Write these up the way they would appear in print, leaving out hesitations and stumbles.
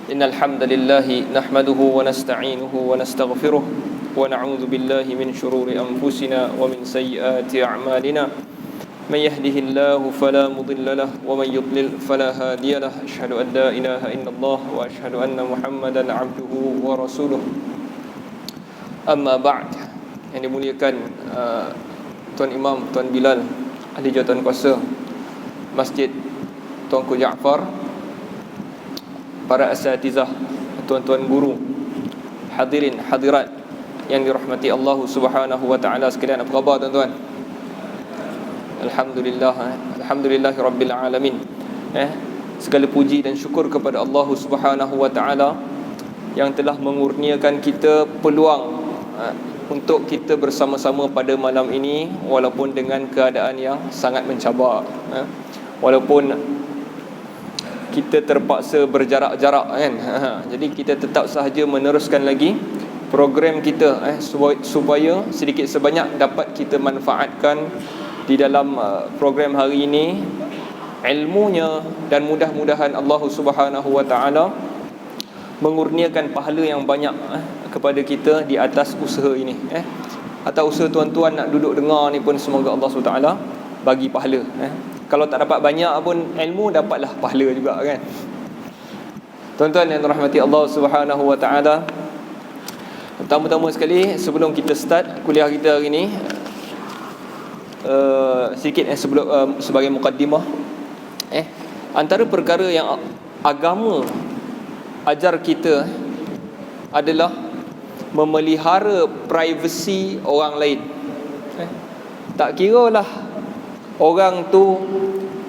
Innal hamdalillah nahmaduhu wa nasta'inuhu wa nastaghfiruh wa na'udzu billahi min shururi anfusina wa min sayyiati a'malina. Man yahdihillahu fala mudilla lahu wa man yudlil fala hadiya lahu. Asyhadu an la ilaha illallah wa asyhadu anna Muhammadan 'abduhu wa rasuluh. Amma ba'd. Yang dimuliakan Tuan Imam, Tuan Bilal, ahli jawatan kuasa Masjid Tuanku Jaafar, para asatizah, tuan-tuan guru, hadirin hadirat yang dirahmati Allah Subhanahu wa taala sekalian, apa khabar tuan-tuan? Alhamdulillah, alhamdulillahi rabbil alamin. Segala puji dan syukur kepada Allah Subhanahu wa taala yang telah mengurniakan kita peluang untuk kita bersama-sama pada malam ini, walaupun dengan keadaan yang sangat mencabar, walaupun kita terpaksa berjarak-jarak kan. Jadi kita tetap sahaja meneruskan lagi program kita supaya sedikit sebanyak dapat kita manfaatkan di dalam program hari ini ilmunya, dan mudah-mudahan Allah Subhanahu wa taala mengurniakan pahala yang banyak kepada kita di atas usaha ini. Atau usaha tuan-tuan nak duduk dengar ni pun semoga Allah SWT bagi pahala. Kalau tak dapat banyak pun ilmu, dapatlah pahala juga kan. Tuan-tuan yang dirahmati Allah Subhanahu wa taala, pertama-tama sekali sebelum kita start kuliah kita hari ni, sedikit sebelum sebagai mukaddimah, antara perkara yang agama ajar kita adalah memelihara privasi orang lain. Tak kiralah orang tu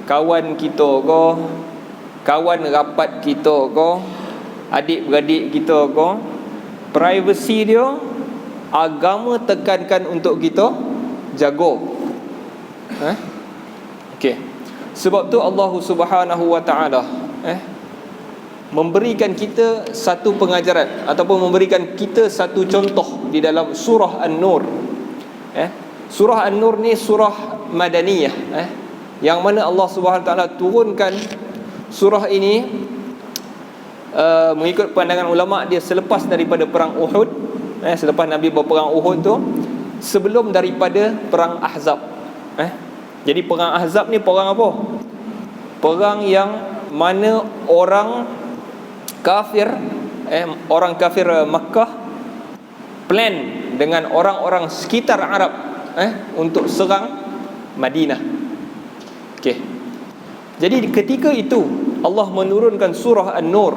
kawan kita ke, kawan rapat kita ke, adik-beradik kita ke, privasi dia agama tekankan untuk kita jaga. Okey. Sebab tu Allah Subhanahu wa taala memberikan kita satu pengajaran ataupun memberikan kita satu contoh di dalam surah An-Nur. Surah An-Nur ni surah Madaniyah, yang mana Allah Subhanahu Wa Taala turunkan surah ini mengikut pandangan ulama, dia selepas daripada perang Uhud, selepas Nabi berperang Uhud tu, sebelum daripada perang Ahzab. Jadi perang Ahzab ni perang apa? Perang yang mana orang kafir, orang kafir Makkah plan dengan orang-orang sekitar Arab untuk serang Madinah. Okey. Jadi ketika itu Allah menurunkan surah An-Nur.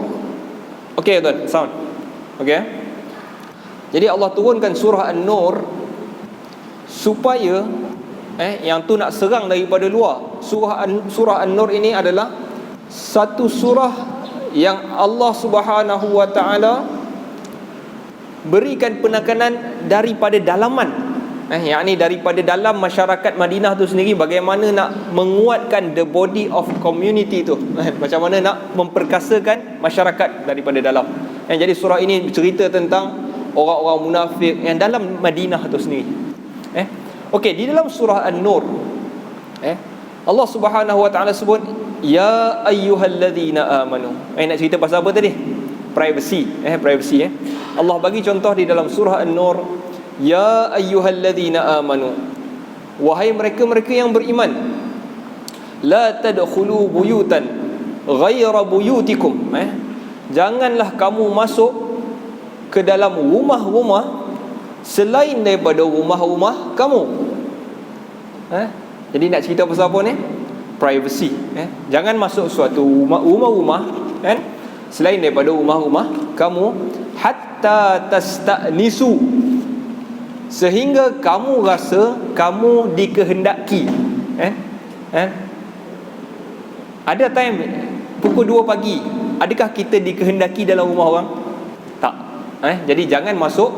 Okey tuan, sound. Okey. Jadi Allah turunkan surah An-Nur supaya yang tu nak serang daripada luar. Surah An-Nur ini adalah satu surah yang Allah Subhanahu wa taala berikan penekanan daripada dalaman, yakni daripada dalam masyarakat Madinah tu sendiri, bagaimana nak menguatkan the body of community tu, macam mana nak memperkasakan masyarakat daripada dalam. Jadi surah ini bercerita tentang orang-orang munafik yang dalam Madinah tu sendiri. Okey, di dalam surah An-Nur Allah Subhanahu wa taala sebut ya ayyuhallazina amanu. Nak cerita pasal apa tadi? Privacy. Privacy. Allah bagi contoh di dalam surah An-Nur, ya ayyuhallazina amanu, wahai mereka-mereka yang beriman, la tadkhulu buyutan ghaira buyutikum. Janganlah kamu masuk ke dalam rumah-rumah selain daripada rumah-rumah kamu. Jadi nak cerita pasal apa ni? Privacy. Jangan masuk suatu rumah-rumah selain daripada rumah-rumah kamu, hatta tasta'nisu, sehingga kamu rasa kamu dikehendaki. Ada time pukul 2 pagi, adakah kita dikehendaki dalam rumah orang? Tak. Jadi jangan masuk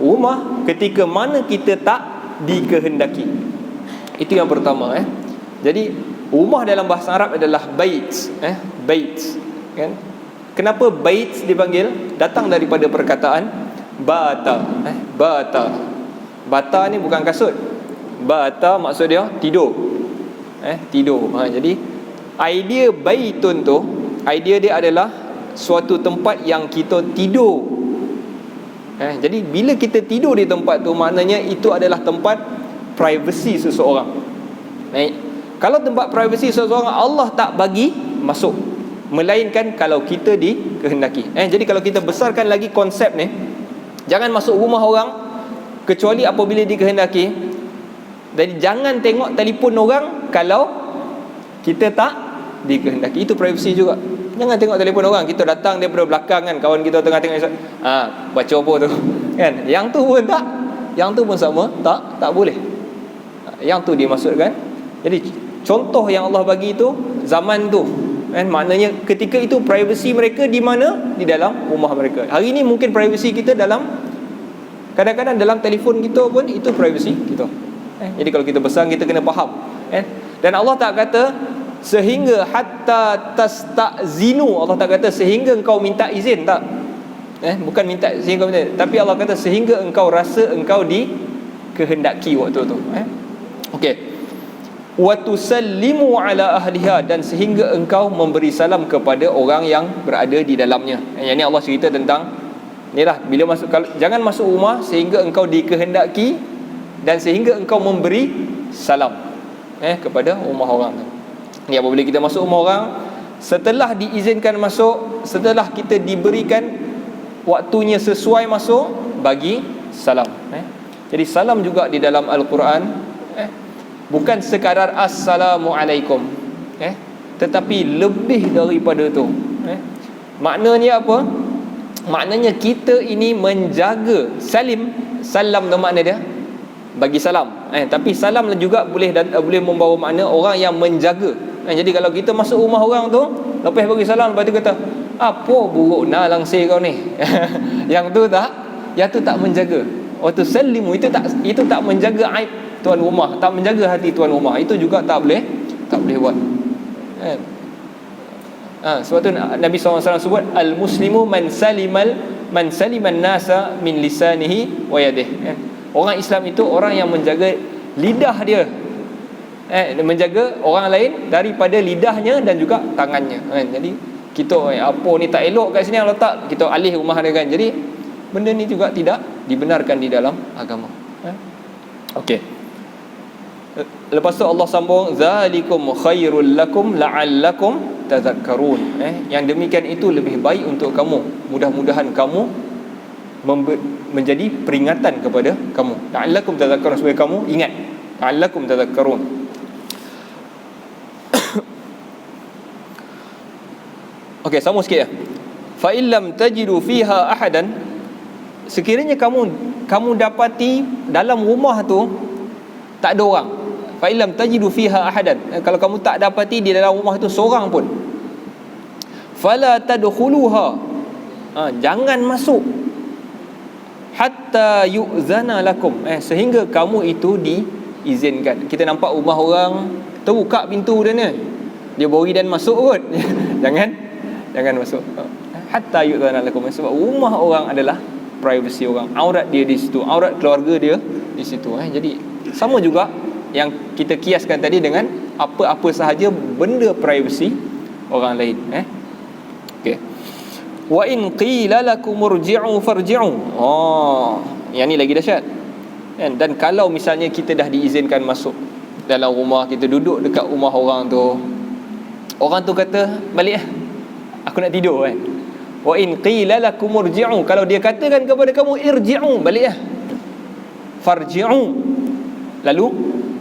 rumah ketika mana kita tak dikehendaki. Itu yang pertama. Jadi rumah dalam bahasa Arab adalah bait. Bait, kan? Kenapa bait dipanggil? Datang daripada perkataan bata. Bata. Bata ni bukan kasut. Bata maksud dia tidur. Tidur. Jadi idea baitun tu, idea dia adalah suatu tempat yang kita tidur. Jadi bila kita tidur di tempat tu, maknanya itu adalah tempat privasi seseorang. Kalau tempat privasi seseorang, Allah tak bagi masuk, melainkan kalau kita dikehendaki. Jadi kalau kita besarkan lagi konsep ni, jangan masuk rumah orang kecuali apabila dikehendaki. Jadi jangan tengok telefon orang kalau kita tak dikehendaki. Itu privasi juga. Jangan tengok telefon orang. Kita datang daripada belakang kan, kawan kita tengah tengok baca apa tu kan. Yang tu pun tak, yang tu pun sama, tak boleh. Yang tu dimaksudkan. Jadi contoh yang Allah bagi tu zaman tu kan, maknanya ketika itu privasi mereka di mana? Di dalam rumah mereka. Hari ni mungkin privasi kita dalam, kadang-kadang dalam telefon kita pun itu privasi kita. Jadi kalau kita besar, kita kena faham. Dan Allah tak kata sehingga hatta tastazinu. Allah tak kata sehingga engkau minta izin, tak. Bukan minta sehingga minta, tapi Allah kata sehingga engkau rasa engkau dikehendaki waktu tu. Okey. Wa tusallimu ala ahliha, dan sehingga engkau memberi salam kepada orang yang berada di dalamnya. Yang ni Allah cerita tentang inilah, bila masuk, jangan masuk rumah sehingga engkau dikehendaki dan sehingga engkau memberi salam kepada rumah orang tu. Ni apabila kita masuk rumah orang, setelah diizinkan masuk, setelah kita diberikan waktunya sesuai masuk, bagi salam. Jadi salam juga di dalam Al-Quran bukan sekadar Assalamualaikum, tetapi lebih daripada tu. Maknanya apa? Maknanya kita ini menjaga salam tu makna dia bagi salam. Tapi salam juga boleh membawa makna orang yang menjaga. Jadi kalau kita masuk rumah orang tu, lepas bagi salam, lepas tu kata, apa buruk nak langsir kau ni? Yang tu tak menjaga. Waktu salimu itu tak menjaga aib tuan rumah, tak menjaga hati tuan rumah. Itu juga tak boleh buat. Sebab tu Nabi SAW sebut al-muslimu man saliman nasa min lisanihi wa yadihi. Orang Islam itu orang yang menjaga lidah dia, menjaga orang lain daripada lidahnya dan juga tangannya. Jadi kita apa ni tak elok kat sini, kalau tak kita alih rumah dia kan. Jadi benda ni juga tidak dibenarkan di dalam agama. Okey. Lepas tu Allah sambung, zalikum khairul lakum la'allakum tadhakkarun. Yang demikian itu lebih baik untuk kamu, mudah-mudahan kamu menjadi peringatan kepada kamu. La'allakum tadhakkarun, supaya kamu ingat. La'allakum tadhakkarun. Okey, sama sikit ya. Fa illam tajidu fiha ahadan, sekiranya kamu dapati dalam rumah tu tak ada orang. Fa illam tajidu fiha ahadan, kalau kamu tak dapati di dalam rumah tu seorang pun, fala tadkhuluha, jangan masuk, hatta yu'zana lakum, sehingga kamu itu diizinkan. Kita nampak rumah orang, terbuka pintu dia ni, dia bori dan masuk kot. Jangan masuk. Hatta yu'zana lakum, sebab rumah orang adalah privasi orang, aurat dia di situ, aurat keluarga dia di situ. Jadi sama juga yang kita kiaskan tadi dengan apa-apa sahaja benda privasi orang lain. Okey. Wa in qila lakum irji'u farji'u. Yang ni lagi dahsyat. Dan kalau misalnya kita dah diizinkan masuk dalam rumah, kita duduk dekat rumah orang tu kata, balik aku nak tidur kan. Wa in qila lakum irji'u, kalau dia katakan kepada kamu irji'u, balik farji'u, lalu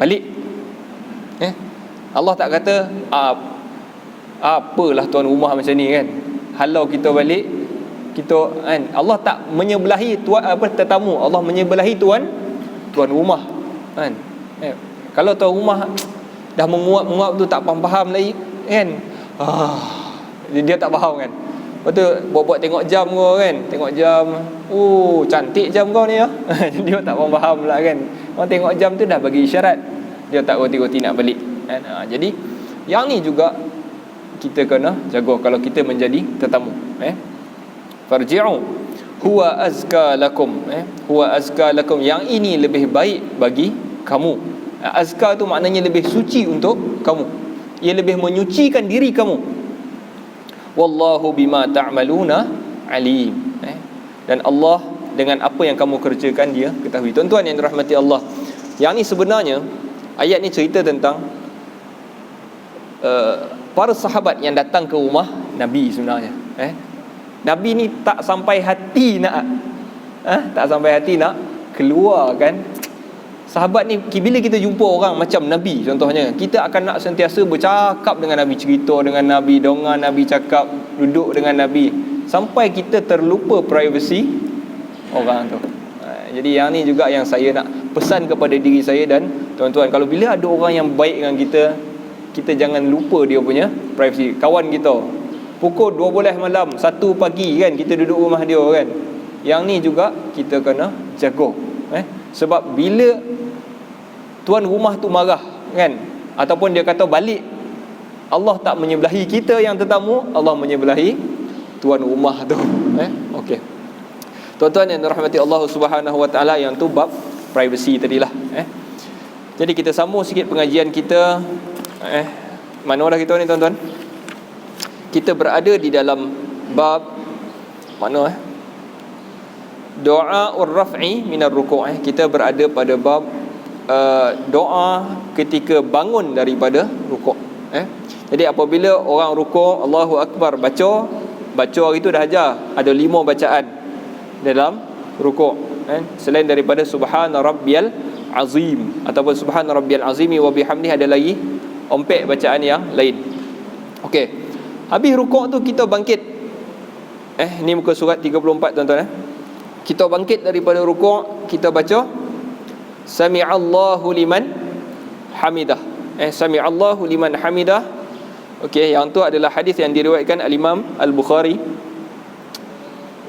balik. Allah tak kata apalah tuan rumah macam ni kan, halau kita balik, kita kan. Allah tak menyebelahi tetamu, Allah menyebelahi tuan rumah kan. Kalau tuan rumah dah menguap tu tak faham lagi kan, dia tak faham kan. Lepas tu buat tengok jam kau kan, tengok jam, cantik jam kau ni ya. Dia tak faham pula kan. Orang tengok jam tu dah bagi isyarat, dia tak roti-roti nak balik kan. Jadi yang ni juga kita kena jaga kalau kita menjadi tetamu. Farji'u huwa azka lakum, huwa azka lakum, yang ini lebih baik bagi kamu. Azka tu maknanya lebih suci untuk kamu, ia lebih menyucikan diri kamu. wallahu bima ta'maluna alim. Dan Allah dengan apa yang kamu kerjakan dia ketahui. Tuan-tuan yang dirahmati Allah, yang ni sebenarnya ayat ni cerita tentang para sahabat yang datang ke rumah Nabi sebenarnya. Nabi ni tak sampai hati nak keluar kan. Sahabat ni bila kita jumpa orang macam Nabi contohnya, kita akan nak sentiasa bercakap dengan Nabi, cerita dengan Nabi, dongan Nabi, cakap, duduk dengan Nabi, sampai kita terlupa privasi orang tu. Jadi yang ni juga yang saya nak pesan kepada diri saya dan tuan-tuan, kalau bila ada orang yang baik dengan kita, kita jangan lupa dia punya privasi. Kawan kita pukul 12 malam, 1 pagi kan, kita duduk rumah dia kan. Yang ni juga kita kena jaga. Sebab bila tuan rumah tu marah kan, ataupun dia kata balik, Allah tak menyebelahi kita yang tetamu, Allah menyebelahi tuan rumah tu. Okey. Tuan-tuan yang dirahmati Allah Subhanahu Wa Taala, yang tu bab privacy tadilah. Jadi kita sambung sikit pengajian kita. Mana dah kita ni tuan-tuan? Kita berada di dalam bab mana doa ur-raf'i minar ruku'. Kita berada pada bab doa ketika bangun daripada rukuk. Jadi apabila orang rukuk, Allahu Akbar, baca hari tu dah ajar ada 5 bacaan dalam rukuk. Selain daripada subhana rabbiyal azim ataupun subhana rabbiyal azimi wa bihamdihi, ada lagi ompek bacaan yang lain. Okey. Habis rukuk tu kita bangkit. Ni muka surat 34 tuan-tuan. Kita bangkit daripada rukuk, kita baca sami'allahu liman hamidah. Sami'allahu liman hamidah. Okey, yang tu adalah hadis yang diriwayatkan al-Imam Al-Bukhari.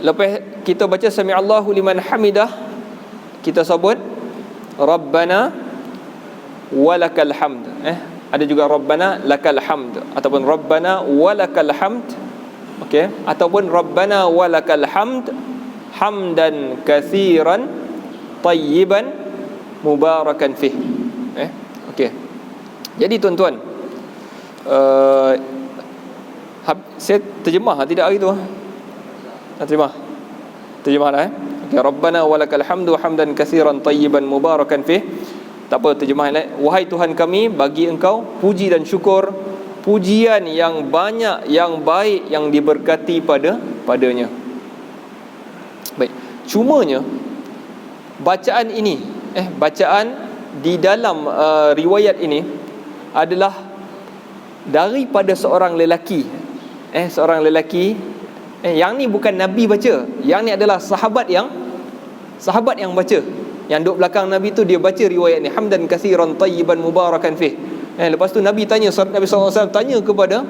Lepas kita baca sami'allahu liman hamidah, kita sebut Rabbana walakal hamd. Ada juga Rabbana lakal hamd ataupun Rabbana walakal hamd. Okey, ataupun Rabbana walakal hamd hamdan katsiran tayyiban mubarakan fih. Okey. Jadi tuan-tuan, saya terjemah tidak hari tu? Terjemah dah. Okey, Rabbana walakal hamdu hamdan katsiran tayyiban mubarakan fih. Tak apa, terjemah lain. Wahai Tuhan kami, bagi Engkau puji dan syukur, pujian yang banyak, yang baik, yang diberkati padanya. Baik. Cumanya bacaan ini, bacaan di dalam riwayat ini adalah daripada seorang lelaki. Seorang lelaki. Yang ni bukan Nabi baca. Yang ni adalah sahabat yang baca. Yang duduk belakang Nabi tu dia baca riwayat ni, hamdan katsiran tayyiban mubarakan fih. Lepas tu Nabi Nabi SAW tanya kepada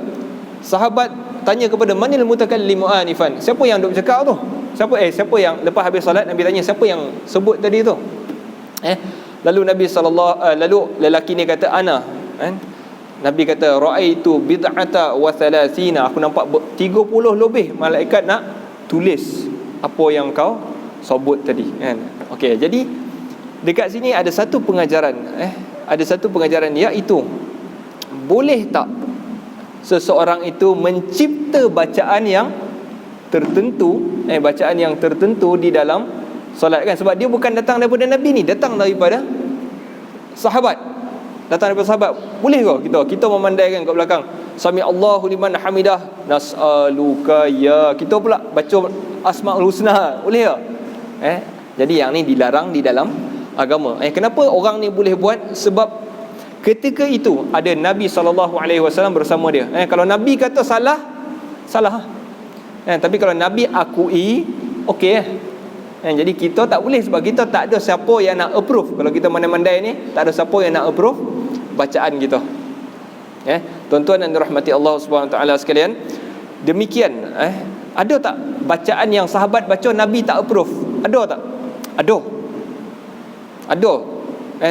sahabat, tanya kepada manil mutakallimu anifan, siapa yang duk bercakap tu? Siapa yang lepas habis solat Nabi tanya siapa yang sebut tadi tu? Lalu Nabi lalu lelaki ni kata ana. Nabi kata raaitu bid'ata wa thalathina, aku nampak 30 lebih malaikat nak tulis apa yang kau sebut tadi kan. Okey, jadi dekat sini ada satu pengajaran iaitu boleh tak seseorang itu mencipta bacaan yang tertentu di dalam solat kan, sebab dia bukan datang daripada Nabi ni, datang daripada sahabat. Boleh ke kita memandaikan kat belakang sami Allahu liman hamidah nas'aluka ya, kita pula baca asmaul husna, boleh ke? Jadi yang ni dilarang di dalam agama. Kenapa orang ni boleh buat? Sebab ketika itu ada Nabi SAW bersama dia. Kalau Nabi kata salah. Tapi kalau Nabi akui, okey. Jadi kita tak boleh, sebab kita tak ada siapa yang nak approve. Kalau kita mandai-mandai ni, tak ada siapa yang nak approve bacaan kita. Tuan-tuan yang dirahmati Allah Subhanahu Wa Taala sekalian, demikian. Ada tak bacaan yang sahabat baca Nabi tak approve? Ada tak? Ada.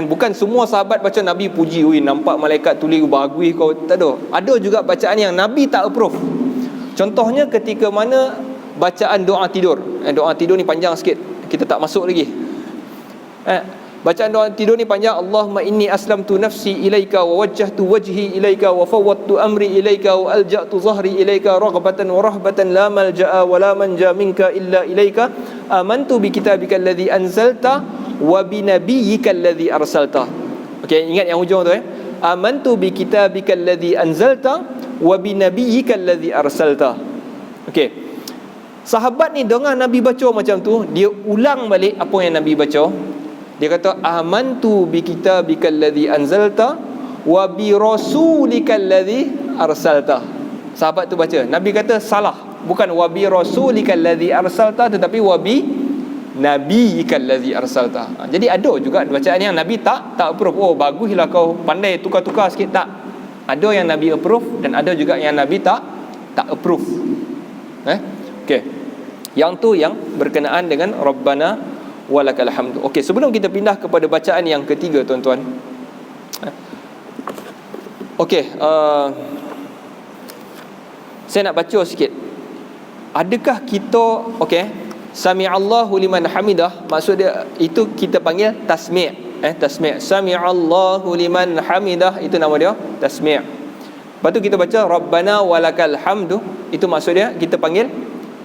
Bukan semua sahabat baca Nabi puji, nampak malaikat tulis bagus kau, tak ada. Ada juga bacaan yang Nabi tak approve. Contohnya ketika mana bacaan doa tidur. Doa tidur ni panjang sikit, kita tak masuk lagi. Bacaan doa tidur ni panjang. Allahumma inni aslamtu nafsi ilaika wa wajjahtu wajhi ilaika wa fawwadtu amri ilaika wa alja'tu zahri ilaika raghbatan wa rahbatan la malja'a wa la manja minka illa ilaika. Amantu bi kitabika alladhi anzalta wa bi nabiyyika alladhi arsalta. Okey, ingat yang hujung tu Amantu bi kitabika alladhi anzalta wa bi nabiyyika alladhi arsalta. Okey. Sahabat ni dengar Nabi baca macam tu, dia ulang balik apa yang Nabi baca. Dia kata amantu bi kitabika alladhi anzalta wa bi rasulika alladhi arsalta. Sahabat tu baca, Nabi kata salah, bukan wa bi rasulika alladhi arsalta, tetapi wa bi nabiyyika alladhi arsalta. Jadi ada juga bacaan yang Nabi tak approve. Oh, baguslah kau pandai tukar-tukar sikit. Tak. Ada yang Nabi approve dan ada juga yang Nabi tak approve. Okey. Yang tu yang berkenaan dengan Rabbana walakal hamdu. Okey, sebelum kita pindah kepada bacaan yang ketiga, tuan-tuan. Okey, saya nak baca sikit. Adakah kita Sami'allahu liman hamidah, maksud dia itu kita panggil tasmi'. Tasmi'. Sami'allahu liman hamidah, itu nama dia tasmi'. Lepas tu kita baca Rabbana walakal hamdu, itu maksud dia kita panggil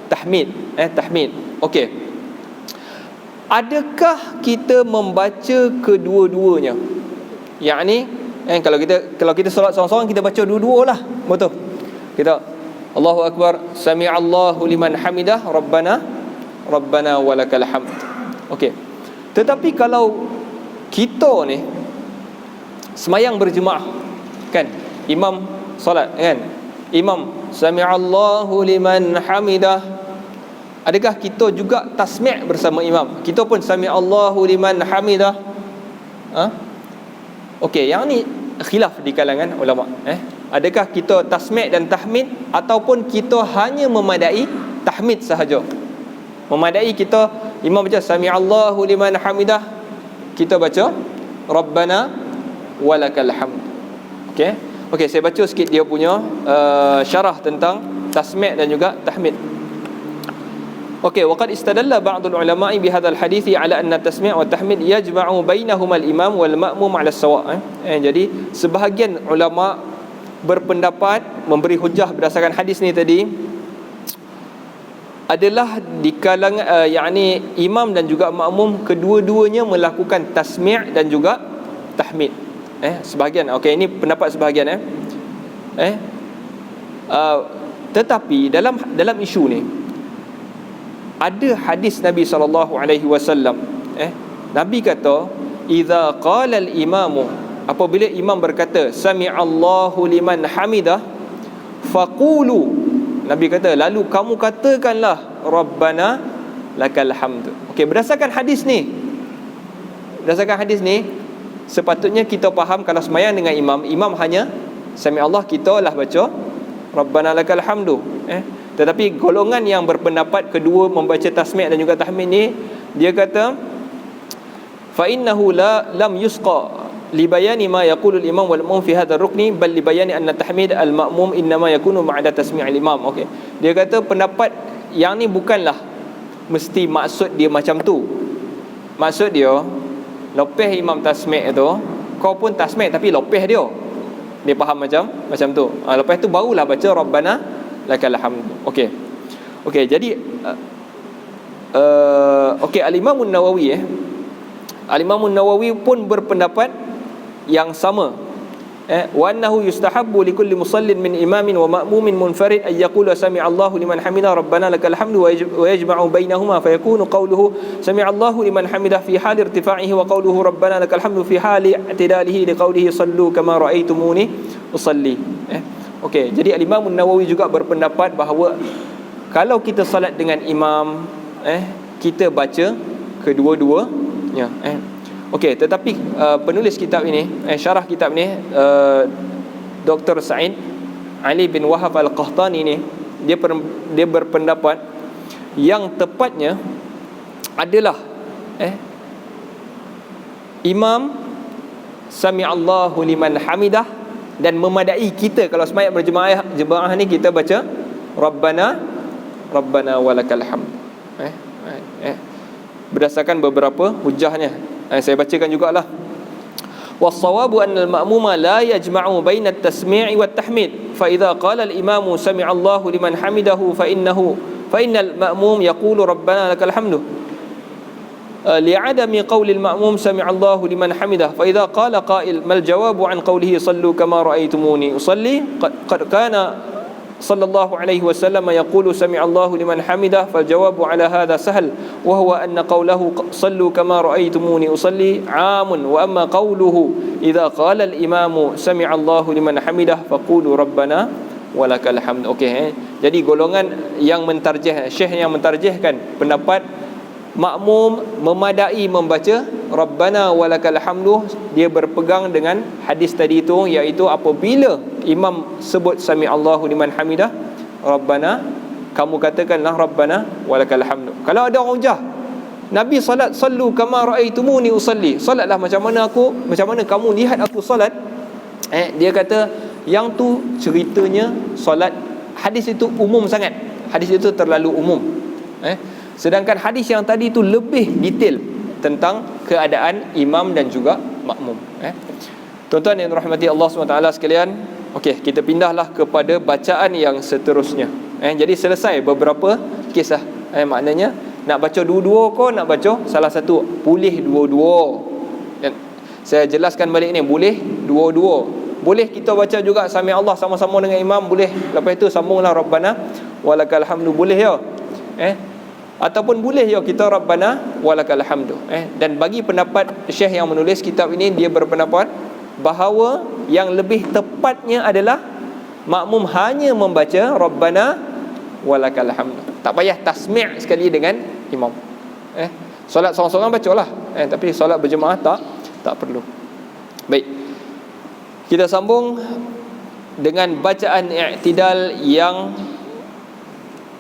tahmid. Tahmid. Okey. Adakah kita membaca kedua-duanya? Yakni kalau kita solat seorang-seorang, kita baca dua-dua lah. Betul. Kita Allahu Akbar, Sami'allahu liman hamidah, Rabbana walakal hamd. Okey. Tetapi kalau kita ni semayang berjemaah, kan, imam solat, kan, imam Sami'allahu liman hamidah, adakah kita juga tasmi' bersama imam? Kita pun Sami'allahu liman hamidah. Okey, yang ni khilaf di kalangan ulama. Adakah kita tasmi' dan tahmid, ataupun kita hanya memadai tahmid sahaja? Memadai kita imam baca Sami'allahu liman hamidah, kita baca Rabbana walakal hamd. Okey, saya baca sikit dia punya syarah tentang tasmi' dan juga tahmid. Okey, waqad istadalla ba'dul ulama'i bihadzal hadithi ala anna tasmi' wa tahmid yajma'u bainahuma al-imam wal ma'mum 'ala as-sawa'. Jadi sebahagian ulama berpendapat, memberi hujah berdasarkan hadis ni tadi, adalah di kalangan yakni imam dan juga makmum kedua-duanya melakukan tasmi' dan juga tahmid. Sebahagian. Okey, ini pendapat sebahagian. Tetapi dalam isu ni ada hadis Nabi SAW. Nabi kata, idza qala al-imamu, apabila imam berkata Sami'allahu liman hamidah, faqulu, Nabi kata, lalu kamu katakanlah Rabbana lakal hamd. Okey, berdasarkan hadis ni sepatutnya kita faham kalau sembahyang dengan imam hanya Sami'allah, kita lah baca Rabbana lakal hamdu. Tetapi golongan yang berpendapat kedua membaca tasmi' dan juga tahmid ni, dia kata fa innahu lam yusqa li bayani ma yaqulu al-imam wal ma'mum fi hadha ar-rukni bal li bayani anna tahmid al-ma'mum innama yakunu ba'da tasmi' al-imam. Okey, dia kata pendapat yang ni bukanlah mesti maksud dia macam tu. Maksud dia lepas imam tasmi' tu, kau pun tasmi' tapi lepas dia faham macam tu. Lepas tu barulah baca Rabbana lakal hamd. Okey, jadi Al-Imam An-Nawawi Al-Imam An-Nawawi pun berpendapat yang sama. Wa annahu yustahabbu likulli musallin min imamin wa ma'mumin munfarid ay yaqula sami'allahu liman hamida rabbana lakal hamdu wa yajma'u bainahuma fa yakunu qawluhu sami'allahu liman hamida fi hali irtifa'ihi wa qawluhu rabbana lakal hamdu fi hali i'tidalihi liqawlihi sallu kama ra'aytumuni usalli. Okey, jadi Al-Imam An-Nawawi juga berpendapat bahawa kalau kita salat dengan imam, kita baca kedua-duanya. Okey, tetapi penulis kitab ini, syarah kitab ni, Dr. Sa'id Ali bin Wahab Al-Qahtani ni, dia berpendapat yang tepatnya adalah imam Sami'allahu liman hamidah, dan memadai kita kalau sembahyang berjemaah ni kita baca Rabbana walakal hamd. Berdasarkan beberapa hujahnya. Saya bacakan jugalah. Was-sawabu anna al-ma'muma la yajma'u baina at-tasmi' wa at-tahmid. Fa idza qala al-imamu sami'a Allahu liman hamidahu fa innal ma'mum yaqulu rabbana lakal hamdu. لعدم قول المأموم سمع الله لمن حمده فإذا قال قائل ما الجواب عن قوله صلوا كما رأيتموني أصلي قد كان صلى الله عليه وسلم يقول سمع الله لمن حمده فالجواب على هذا سهل وهو أن قوله صلوا كما رأيتموني أصلي عام وأما قوله إذا قال الإمام سمع الله لمن حمده فقولوا ربنا ولك الحمد. Jadi golongan yang mentarjih, syekh yang mentarjihkan pendapat makmum memadai membaca Rabbana walakal hamdu, dia berpegang dengan hadis tadi itu, iaitu apabila imam sebut sami Allahu liman hamidah, Rabbana, kamu katakanlah Rabbana walakal hamdu. Kalau ada orang hujah, Nabi salat sallu kama raaitumuni usalli, salatlah macam mana kamu lihat aku salat, dia kata yang tu ceritanya solat, hadis itu umum sangat, hadis itu terlalu umum. Sedangkan hadis yang tadi itu lebih detail tentang keadaan imam dan juga makmum. Tuan-tuan yang dirahmati Allah SWT sekalian, kita pindahlah kepada bacaan yang seterusnya. Jadi selesai beberapa kisah. Maknanya nak baca dua-dua kau, nak baca salah satu, boleh dua-dua. Saya jelaskan balik ni, boleh dua-dua. Boleh kita baca juga sami Allah sama-sama dengan imam, boleh. Lepas itu sambunglah Rabbana walakal hamdu, boleh ya. Ataupun boleh ya kita Rabbana walakal hamdu. Dan bagi pendapat syekh yang menulis kitab ini, dia berpendapat bahawa yang lebih tepatnya adalah makmum hanya membaca Rabbana walakal hamdu. Tak payah tasmi' sekali dengan imam. Solat seorang-seorang bacalah. Tapi solat berjemaah tak perlu. Baik. Kita sambung dengan bacaan i'tidal yang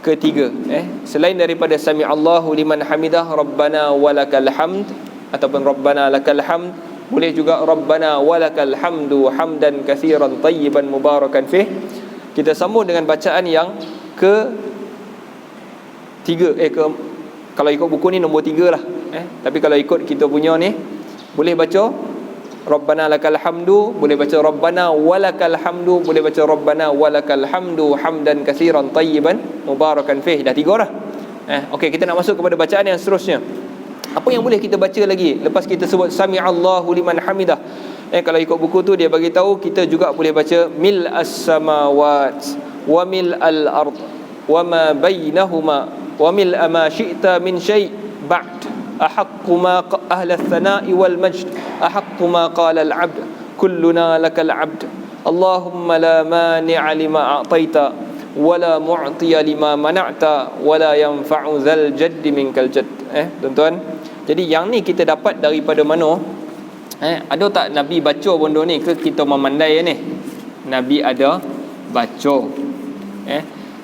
ketiga. Selain daripada sami Allahu liman hamidah, Rabbana walakal hamd ataupun Rabbana lakal hamd, boleh juga Rabbana walakal hamdu hamdan katsiran tayyiban mubarakan fih. Kita sambung dengan bacaan yang ketiga. Kalau ikut buku ni nombor 3 lah. Tapi kalau ikut kita punya ni, boleh baca Rabbana lakal hamdu, boleh baca Rabbana walakal hamdu, boleh baca Rabbana walakal hamdu hamdan katsiran tayyiban mubarakan fih. Dah 3 dah. Kita nak masuk kepada bacaan yang seterusnya. Apa yang boleh kita baca lagi lepas kita sebut sami Allahu liman hamidah? Kalau ikut buku tu dia bagi tahu kita juga boleh baca mil as-samawat wa mil al-ard wa ma bainahuma wa mil ma syi'ta min syai' ba'd أحق ما أهل الثناء والمجد أحق ما قال العبد كلنا لك العبد اللهم لا مانع لما أعطيت ولا معطي لما منعت ولا ينفع ذا الجد منك الجد. Tuan-tuan, jadi yang ni kita dapat daripada mana? Ada tak Nabi baca benda ni ke kita memandai ni? Nabi ada baca.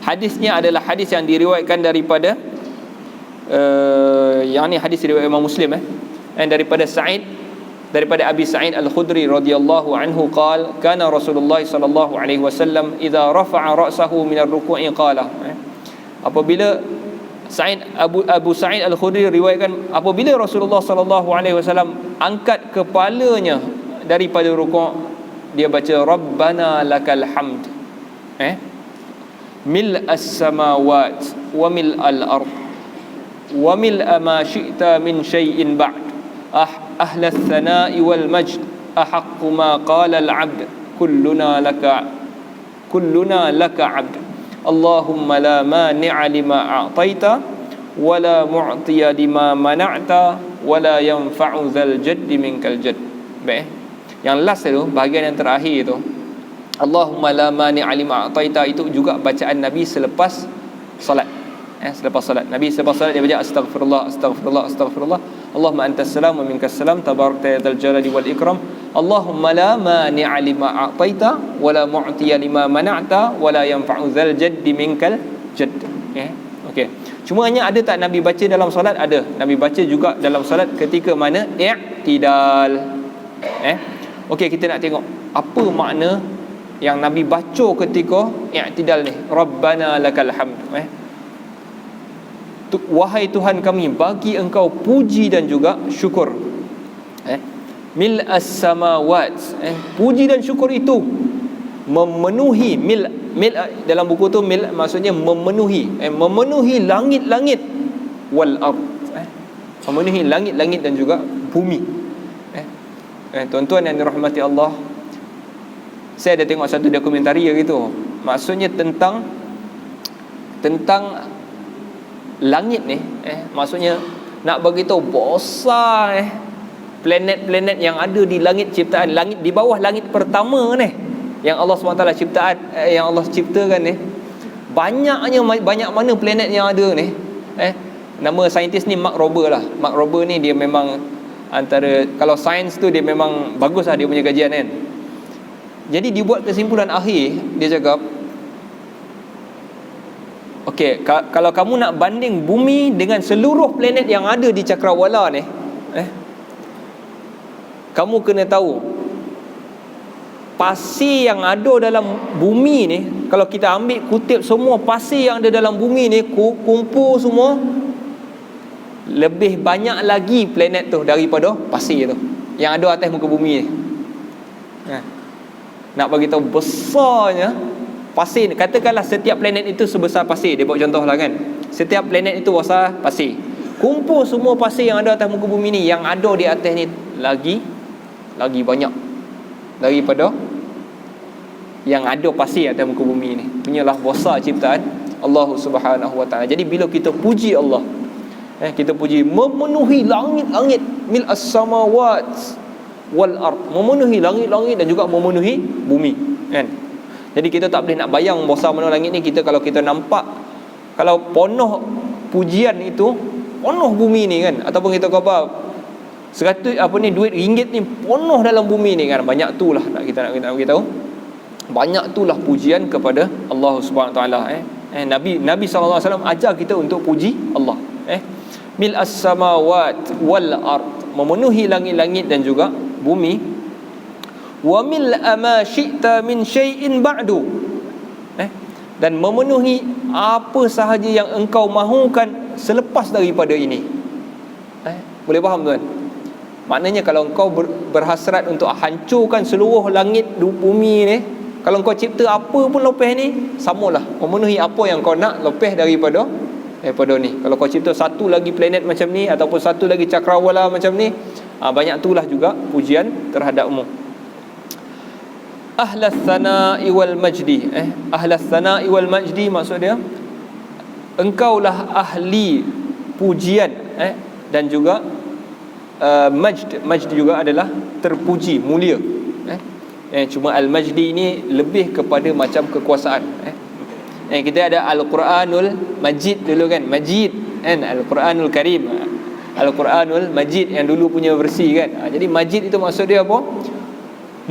Hadisnya adalah hadis yang diriwayatkan daripada yang ni hadis riwayat Imam Muslim daripada Abi Sa'id Al-Khudri radhiyallahu anhu qala kana Rasulullah sallallahu alaihi wasallam idza rafa'a ra'sahu min ar-ruku'i qala, apabila Abu Sa'id Al-Khudri riwayatkan apabila Rasulullah sallallahu alaihi wasallam angkat kepalanya daripada rukuk, dia baca Rabbana lakal hamd, mil as-samawat wa mil al-ard wa mil'a ma syi'ta min syai'in ba'd ahla ath-thana'i wal majd ahaqqu ma qala al-'abd kulluna laka 'abd Allahumma la mani'a lima a'taita wa la mu'tiya lima mana'ta wa la yanfa'u dzal jaddi minkal jadd. Baik, yang last tu, bahagian yang terakhir tu, Allahumma la mani'a lima a'taita, itu juga bacaan Nabi selepas solat. Selepas salat, Nabi selepas salat dia baca astaghfirullah astaghfirullah astaghfirullah Allahumma antas salam wa minkas salam tabarakta ya dzal jalali wal ikram Allahumma la mani'a lima a'taita wa la mu'tiya lima mana'ta wa la yanfa'u dzal jaddi minkal jadd. Cuma hanya ada tak Nabi baca dalam salat? Ada. Nabi baca juga dalam salat ketika mana i'tidal. Kita nak tengok apa makna yang Nabi baca ketika i'tidal ni. Rabbana lakal hamd. Wahai Tuhan kami, bagi Engkau puji dan juga syukur. mil'as samawat, puji dan syukur itu memenuhi dalam buku tu maksudnya memenuhi langit-langit wal ard, memenuhi langit-langit dan juga bumi. Tuan-tuan yang dirahmati Allah, saya ada tengok satu dokumentari gitu, maksudnya tentang langit ni, maksudnya nak bagi tahu besar planet-planet yang ada di langit ciptaan, langit di bawah langit pertama ni yang Allah SWT yang Allah ciptakan ni, banyak mana planet yang ada ni. Nama saintis ni Mark Rober lah. Mark Rober ni dia memang antara, kalau sains tu dia memang bagus lah dia punya kajian kan. Jadi dia buat kesimpulan akhir, dia cakap okey, kalau kamu nak banding bumi dengan seluruh planet yang ada di cakrawala ni, kamu kena tahu pasir yang ada dalam bumi ni, kalau kita ambil kutip semua pasir yang ada dalam bumi ni, kumpul semua, lebih banyak lagi planet tu daripada pasir tu yang ada atas muka bumi ni. Nak bagi tahu besarnya pasir ni. Katakanlah setiap planet itu sebesar pasir, dia buat contoh lah kan, setiap planet itu besar pasir, kumpul semua pasir yang ada atas muka bumi ni, yang ada di atas ni lagi banyak daripada yang ada pasir atas muka bumi ni. Punyalah besar ciptaan Allah Subhanahu Wa Taala. Jadi bila kita puji Allah, kita puji memenuhi langit-langit, mil'as samawat wal ard, memenuhi langit-langit dan juga memenuhi bumi kan. Jadi kita tak boleh nak bayang besar mana langit ni. Kita kalau kita nampak, kalau penuh pujian itu, penuh bumi ni kan, ataupun kita kata 100 duit ringgit ni penuh dalam bumi ni kan, banyak tu lah nak kita tahu, banyak tu lah pujian kepada Allah Subhanahu Wa Taala. Nabi sallallahu alaihi wasallam ajar kita untuk puji Allah. Mil'as samawat wal ard, memenuhi langit-langit dan juga bumi. Wa mil'a ma syi'ta min syai'in ba'du, dan memenuhi apa sahaja yang engkau mahukan selepas daripada ini. Boleh faham tuan? Maknanya kalau engkau berhasrat untuk hancurkan seluruh langit bumi ni, kalau engkau cipta apa pun lepas ni, samalah memenuhi apa yang kau nak lepas daripada ni. Kalau kau cipta satu lagi planet macam ni, ataupun satu lagi cakrawala macam ni, banyak itulah juga pujian terhadapmu. Ahlas sana'i wal majdi, ahlas sana'i wal majdi maksud dia, engkaulah ahli pujian dan juga majd juga adalah terpuji, mulia. Cuma al-majdi ini lebih kepada macam kekuasaan. Kita ada Al-Quranul Majid dulu kan, Majid kan, Al-Quranul Karim, Al-Quranul Majid yang dulu punya versi kan. Jadi Majid itu maksud dia apa?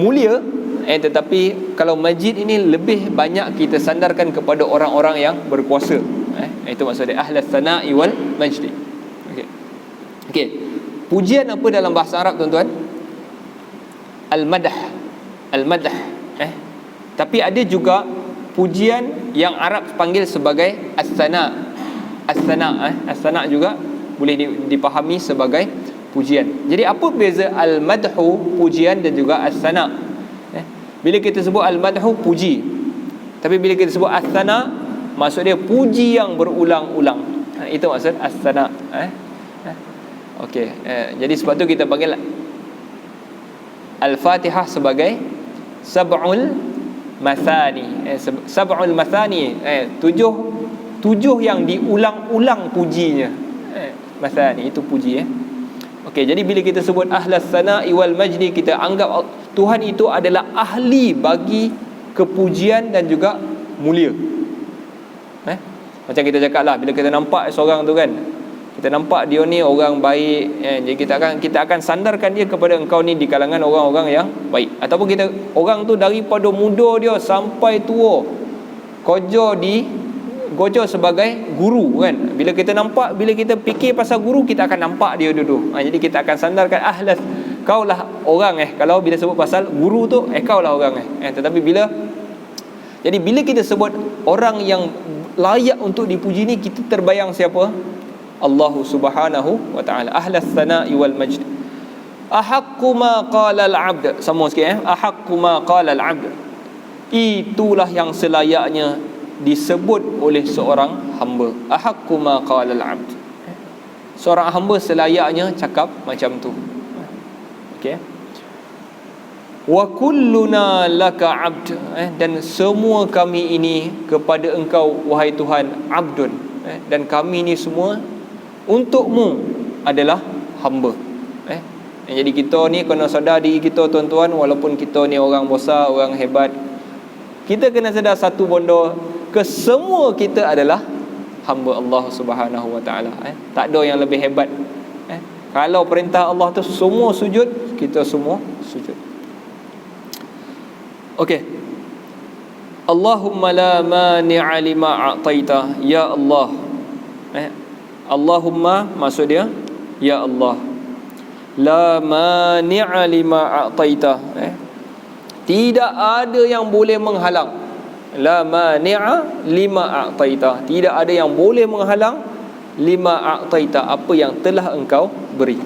Mulia. Tetapi kalau Majid ini lebih banyak kita sandarkan kepada orang-orang yang berkuasa. Itu maksud dia ahlas sana'i wal majdi. Okey. Pujian apa dalam bahasa Arab tuan-tuan? Al-madah. Al-madah. Tapi ada juga pujian yang Arab panggil sebagai as-sana. As-sana, as-sana juga boleh dipahami sebagai pujian. Jadi apa beza al-madhu, pujian, dan juga as-sana? Bila kita sebut al-madhu, puji. Tapi bila kita sebut as-sana, maksud dia puji yang berulang-ulang. Itu maksud as-sana. Okey. Jadi sebab tu kita panggil Al-Fatihah sebagai sab'ul mathani. Sab'ul mathani, tujuh yang diulang-ulang pujinya. Mathani itu puji. Okey, jadi bila kita sebut ahlas sana'i wal majdi, kita anggap Tuhan itu adalah ahli bagi kepujian dan juga mulia. Macam kita cakap lah, bila kita nampak seorang tu kan, kita nampak dia ni orang baik, jadi kita akan sandarkan dia kepada engkau ni di kalangan orang-orang yang baik. Ataupun kita, orang tu daripada muda dia sampai tua gojo sebagai guru kan. Bila kita nampak, bila kita fikir pasal guru, kita akan nampak dia duduk. Jadi kita akan sandarkan ahlas, kau lah orang kalau bila sebut pasal guru tu, kau lah orang tetapi bila kita sebut orang yang layak untuk dipuji ni, kita terbayang siapa? Allah Subhanahu Wa Taala. Ahlas sana'i wal majd. Ahaqqu ma qala al-'abd. Sama sikit Ahaqqu ma qala al-'abd. Itulah yang selayaknya disebut oleh seorang hamba. Ahaqqu ma qala al-'abd. Seorang hamba selayaknya cakap macam tu. Okey. Wa kulluna laka 'abd. Dan semua kami ini kepada engkau wahai Tuhan abdun. Dan kami ni semua untukmu adalah hamba. Jadi kita ni kena sadar diri kita tuan-tuan, walaupun kita ni orang besar, orang hebat, kita kena sedar satu benda, kesemua kita adalah hamba Allah Subhanahu Wa Taala. Tak ada yang lebih hebat. Kalau perintah Allah tu semua sujud, kita semua sujud. Okey. Allahumma la mani'a lima a'taita. Ya Allah. Allahumma maksud dia ya Allah. La mani'a lima a'taita. Tidak ada yang boleh menghalang. La mani'a lima a'taita. Tidak ada yang boleh menghalang lima a'taita, apa yang telah engkau beri.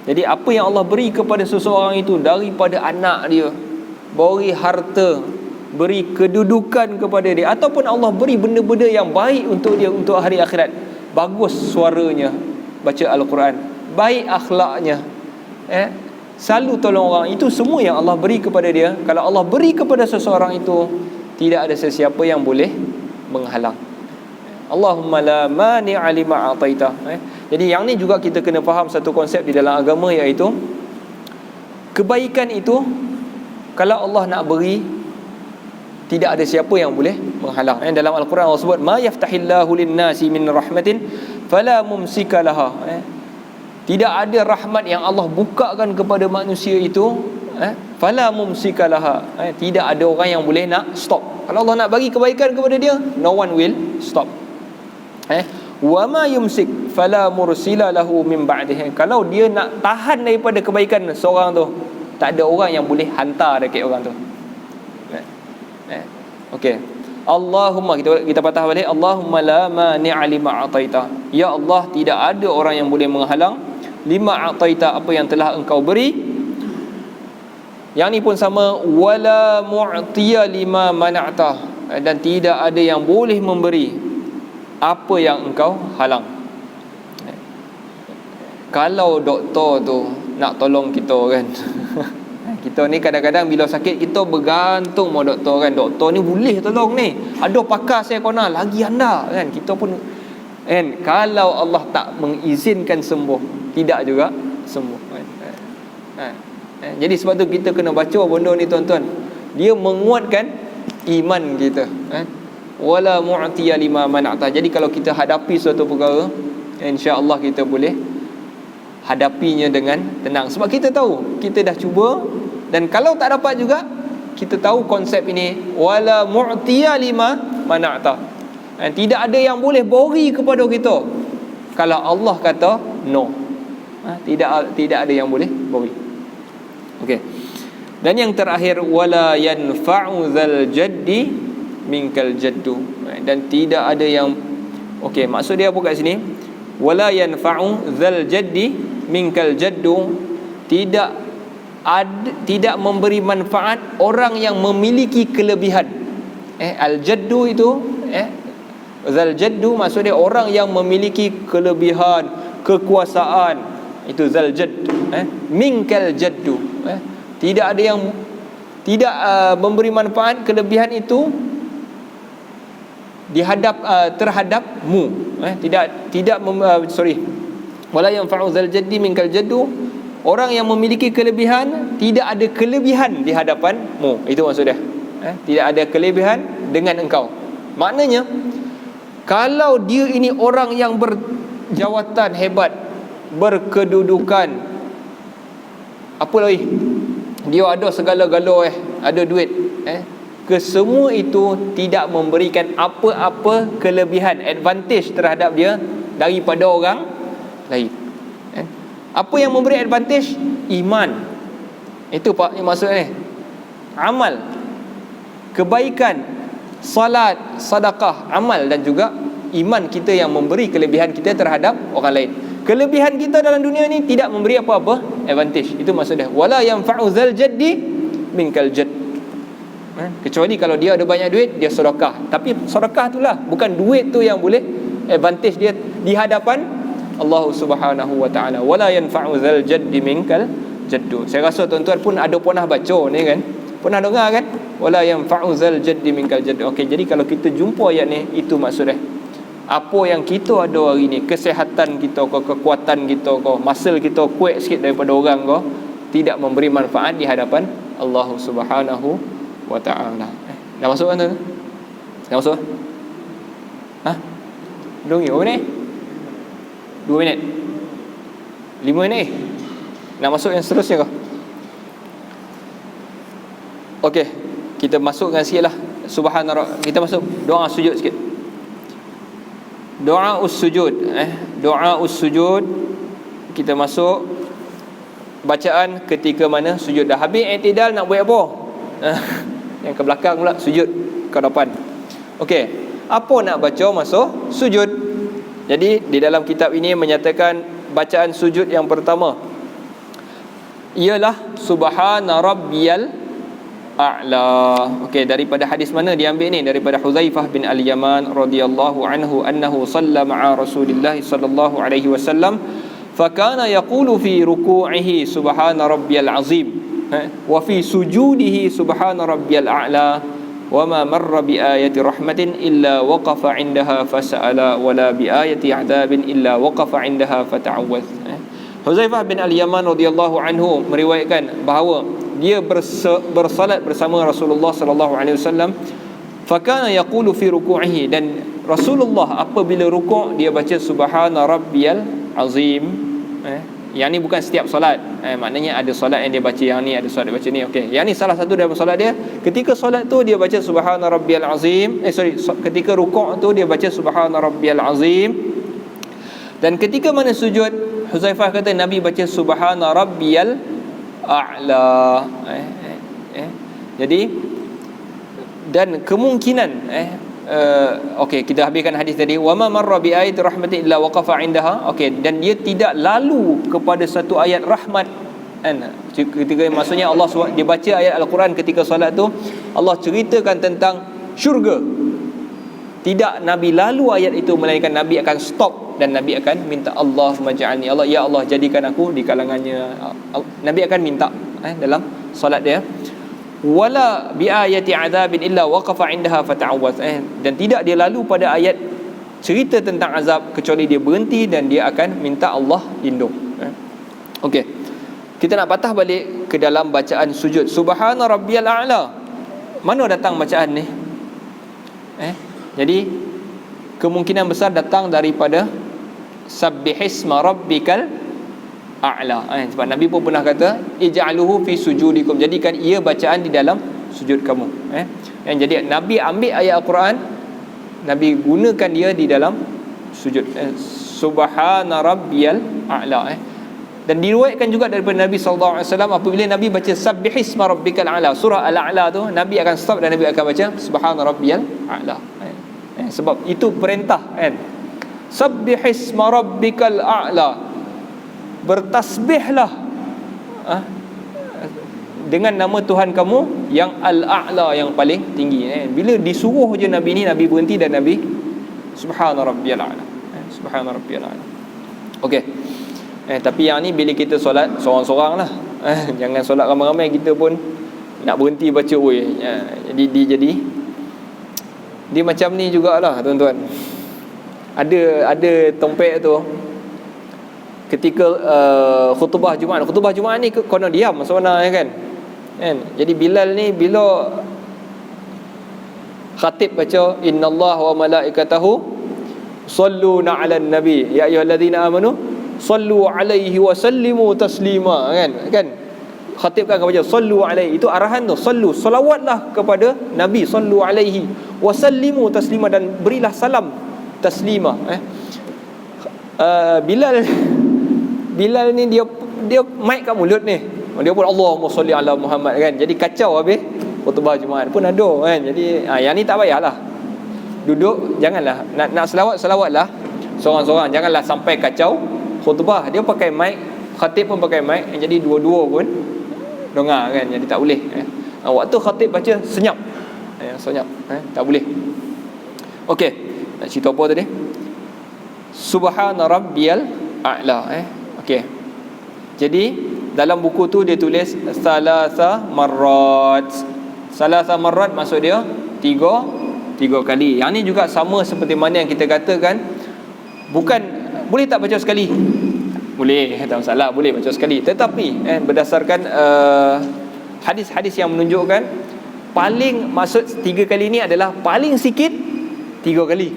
Jadi apa yang Allah beri kepada seseorang itu, daripada anak dia, beri harta, beri kedudukan kepada dia, ataupun Allah beri benda-benda yang baik untuk dia untuk hari akhirat. Bagus suaranya baca Al-Quran, baik akhlaknya, selalu tolong orang. Itu semua yang Allah beri kepada dia. Kalau Allah beri kepada seseorang itu, tidak ada sesiapa yang boleh menghalang. Allahumma la mani'a lima a'taita. Jadi yang ni juga kita kena faham satu konsep di dalam agama, iaitu kebaikan itu kalau Allah nak beri, tidak ada siapa yang boleh menghalang. Dalam Al-Quran Allah sebut ma yaftahillahu lin-nasi min rahmatin fala mumsika laha. Tidak ada rahmat yang Allah bukakan kepada manusia itu, fala mumsika laha. Tidak ada orang yang boleh nak stop. Kalau Allah nak bagi kebaikan kepada dia, no one will stop. Wa ma yumsik fala mursila lahu min ba'dihi. Kalau dia nak tahan daripada kebaikan seorang tu, tak ada orang yang boleh hantar dekat orang tu. Okey. Allahumma, kita patah balik. Allahumma la mani'a lima a'taita. Ya Allah, tidak ada orang yang boleh menghalang lima a'taita, apa yang telah engkau beri. Yang ni pun sama, wala mu'tiya lima mana'ta. Dan tidak ada yang boleh memberi apa yang engkau halang. Kalau doktor tu nak tolong kita kan, kita ni kadang-kadang bila sakit kita bergantung sama doktor kan. Doktor ni boleh tolong ni, ada pakar saya kena lagi anda kan. Kita pun kan, kalau Allah tak mengizinkan sembuh, tidak juga sembuh kan. Jadi sebab tu kita kena baca benda ni tuan-tuan. Dia menguatkan iman kita. Wala mu'tiya lima mana'ta. Jadi kalau kita hadapi suatu perkara, insya-Allah kita boleh hadapinya dengan tenang. Sebab kita tahu kita dah cuba, dan kalau tak dapat juga, kita tahu konsep ini, wala mu'tiya lima mana'ta. Tidak ada yang boleh beri kepada kita kalau Allah kata no. Tidak ada yang boleh beri. Okey. Dan yang terakhir, wala yanfa'u dzal jaddi minkal jaddu. Dan tidak ada yang, okey, maksud dia apa kat sini? Wala yanfa'u dzal jaddi minkal jaddu. Tidak memberi manfaat orang yang memiliki kelebihan. Al-jaddu itu zal jaddu maksud dia orang yang memiliki kelebihan, kekuasaan. Itu zal jadd. Minkal jaddu. Tidak ada yang tidak memberi manfaat kelebihan itu terhadapmu. Wala yanfa'u zal jaddi minkal jaddu. Orang yang memiliki kelebihan, tidak ada kelebihan di hadapanmu. Itu maksud dia. Tidak ada kelebihan dengan engkau. Maknanya, kalau dia ini orang yang berjawatan hebat, berkedudukan, apa lagi, dia ada segala-gala, ada duit, kesemua itu tidak memberikan apa-apa kelebihan, advantage terhadap dia daripada orang lain. Apa yang memberi advantage? Iman. Itu Pak, maksudnya amal, kebaikan, salat, sedekah, amal, dan juga iman kita yang memberi kelebihan kita terhadap orang lain. Kelebihan kita dalam dunia ni tidak memberi apa-apa advantage. Itu maksud dia. Wala yanfa'u zal jaddi minkal jadd. Kecuali kalau dia ada banyak duit, dia sedekah. Tapi sedekah itulah, bukan duit tu yang boleh advantage dia di hadapan Allah Subhanahu wa taala. Wala yanfa'u zal jaddi minkal jaddu. Saya rasa tuan-tuan pun ada pernah baca ni kan. Pernah dengar kan? Wala yanfa'u zal jaddi minkal jaddu. Okey, jadi kalau kita jumpa ayat ni, itu maksud dia. Apa yang kita ada hari ni, kesihatan kita ko, kekuatan kita ko, muscle kita kuat sikit daripada orang ko, tidak memberi manfaat di hadapan Allah Subhanahu wa taala. Dah masuk kan tu? Dah masuk? Ha? Belum berapa minit? 2 minit. 5 minit. Nak masuk yang seterusnya ke? Okey, kita masukkan sikitlah. Subhanallah. Kita masuk doa sujud sikit. Doa us-sujud. Doa us-sujud. Kita masuk bacaan ketika mana sujud dah habis i'tidal, nak buat apa? Yang ke belakang pula sujud ke depan. Okey, apa nak baca masa sujud? Jadi di dalam kitab ini menyatakan bacaan sujud yang pertama ialah subhana rabbiyal a'la. Okey, daripada hadis mana diambil ni? Daripada Huzaifah bin Al-Yaman radhiyallahu anhu annahu shalla ma'a Rasulillah sallallahu alaihi wasallam fa kana yaqulu fi ruku'ihi subhana rabbiyal azim wa fi sujudihi subhana rabbiyal a'la wa ma marra bi ayati rahmatin illa waqafa 'indaha fasa'ala wa la bi ayati 'adabin illa waqafa 'indaha fata'awwadh. Huzaifah bin Al-Yaman radhiyallahu anhu meriwayatkan bahawa dia bersalat bersama Rasulullah sallallahu alaihi wasallam, fa kana yaqulu fi ruku'ihi, dan Rasulullah apabila rukuk dia baca subhana rabbiyal azim. Yang ni bukan setiap solat. Maknanya ada solat yang dia baca yang ni, ada solat dia baca ni. Okey, yang ni salah satu dalam solat dia. Ketika solat tu dia baca subhana rabbiyal azim. Ketika rukuk tu dia baca subhana rabbiyal azim. Dan ketika mana sujud, Huzaifah kata Nabi baca subhana rabbiyal a'la. Jadi dan kemungkinan okey, kita habiskan hadis tadi, wa ma marra bi ayati rahmatin illa waqafa 'indaha. Okey, dan dia tidak lalu kepada satu ayat rahmat kan. Ketika maksudnya Allah dia baca ayat al-Quran ketika solat tu, Allah ceritakan tentang syurga. Tidak Nabi lalu ayat itu, melainkan Nabi akan stop dan Nabi akan minta Allah maj'alni, Allah ya Allah jadikan aku di kalangannya. Nabi akan minta dalam solat dia. Wala bi ayati adzabin illa waqafa 'indaha fata'awwadh. Dan tidak dia lalu pada ayat cerita tentang azab kecuali dia berhenti dan dia akan minta Allah lindung. Okey. Kita nak patah balik ke dalam bacaan sujud. Subhana rabbiyal a'la. Mana datang bacaan ni? Jadi kemungkinan besar datang daripada sabbihisma rabbikal a'la. Sebab Nabi pun pernah kata ij'aluhu fi sujudikum, jadikan ia bacaan di dalam sujud kamu. Jadi Nabi ambil ayat al-Quran, Nabi gunakan dia di dalam sujud. Subhana rabbiyal a'la. Dan diriwayatkan juga daripada Nabi sallallahu alaihi wasallam, apabila Nabi baca sabbihisma rabbikal a'la, surah al-a'la tu, Nabi akan stop dan Nabi akan baca subhana rabbiyal a'la. Sebab itu perintah kan. Sabbihisma rabbikal a'la, bertasbihlah dengan nama Tuhan kamu yang al-a'la, yang paling tinggi. Bila disuruh je Nabi ni, Nabi berhenti dan Nabi subhana rabbiyal a'la. Subhana rabbiyal a'la. Okey. Tapi yang ni bila kita solat seorang-seorang lah. Jangan solat ramai-ramai, kita pun nak berhenti baca oi. Jadi dia macam ni jugalah tuan-tuan. Ada tompek tu ketika khutbah Jumaat. Khutbah Jumaat ni kena diam sebenarnya kan. Jadi Bilal ni bila khatib baca innallaha wa malaikatahu shalluna 'alan nabi ya ayyuhallazina amanu sallu 'alaihi wa sallimu taslima kan. Khatib kan baca sallu 'alaihi, itu arahan tu, sallu, selawatlah kepada Nabi, sallu 'alaihi wa sallimu taslima, dan berilah salam taslima. Bilal ni dia mic kat mulut ni, dia pun Allahumma salli ala Muhammad kan. Jadi kacau habis khutbah Jumaat pun ada kan. Jadi yang ni tak payahlah. duduk, janganlah nak selawat-selawatlah seorang-seorang, janganlah sampai kacau khutbah. Dia pakai mic, khatib pun pakai mic, jadi dua-dua pun dengar kan, jadi tak boleh. Waktu khatib baca senyap, senyap, tak boleh. Okey, nak cerita apa tadi? Subhana rabbiyal a'la. Okey, jadi dalam buku tu dia tulis salasa marrat. Salasa marrat maksud dia tiga kali. Yang ni juga sama seperti mana yang kita katakan, bukan boleh tak baca sekali? Boleh, tak masalah, boleh baca sekali. Tetapi berdasarkan hadis-hadis yang menunjukkan paling, maksud 3 kali ni adalah paling sikit 3 kali.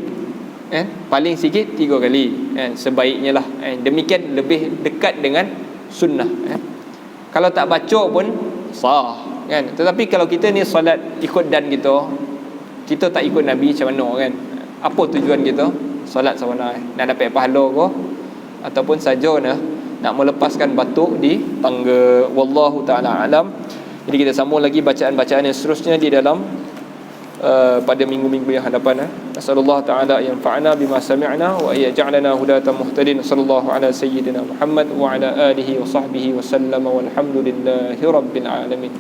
Paling sikit 3 kali. Sebaiknya lah. Demikian lebih dekat dengan sunnah. Kalau tak baca pun sah kan. Tetapi kalau kita ni solat ikut dan kita tak ikut Nabi, macam mana kan? Apa tujuan kita solat sebenarnya? Nak dapat pahala ke, ataupun saja nak melepaskan batuk di tangga? Wallahu ta'ala alam. Jadi kita sambung lagi bacaan-bacaan yang seterusnya di dalam pada minggu-minggu yang hadapan. Nasallallahu ta'ala yanfa'ana bima sami'na wa yaj'alana hudatan muhtadin. Sallallahu ala sayyidina Muhammad wa ala alihi wa sahbihi wa sallama walhamdulillahi rabbil alamin.